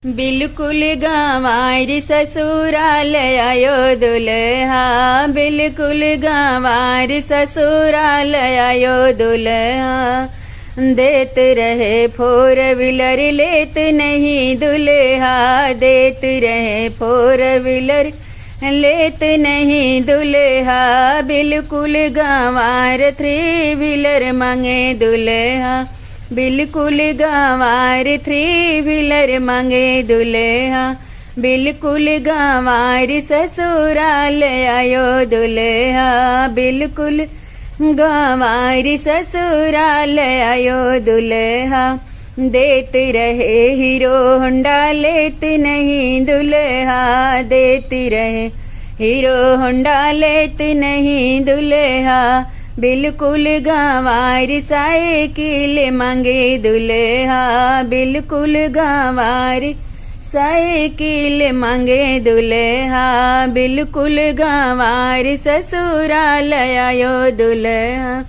बिल्कुल गंवार ससुराल आयो दुल्हा, बिल्कुल गंवार ससुराल आयो दुल्हा। देत रहे फोर व्हीलर लेत नहीं दुल्हा, देत रहे फोर व्हीलर लेत नहीं दुल्हा। बिल्कुल गंवार थ्री व्हीलर मांगे दुल्हा, बिल्कुल गंवार थ्री व्हीलर मांगे दुल्हा। बिल्कुल गंवार ससुराल आयो दुल्हा, बिल्कुल गंवार ससुराल आयो दुल्हा। देत रहे हीरो होंडा लेत नहीं दुल्हा, देत रहे हीरो होंडा लेत नहीं दुल्हा। बिल्कुल गंवार साइकिल मांगे दुल्हा, बिल्कुल गंवार साइकिल मांगे दुल्हा। बिल्कुल गंवार ससुराल आयो दुल्हा,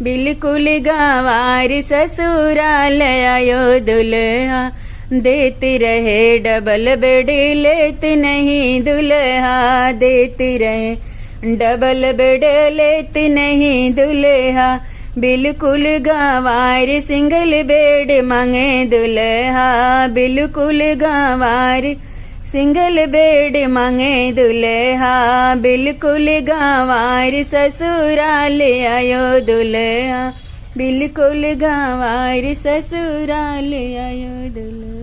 बिल्कुल गंवार ससुराल आयो दुल्हा। देत रहे डबल बेड लेत नहीं दुल्हा, देत रहे डबल बेड लेत नहीं दुल्हा। बिल्कुल गंवार सिंगल बेड मांगे दुल्हा, बिल्कुल गंवार सिंगल बेड मांगे दुल्हा। बिल्कुल गंवार ससुराल आयो दुल्हा, बिल्कुल गंवार ससुराल आयो दुल्हा।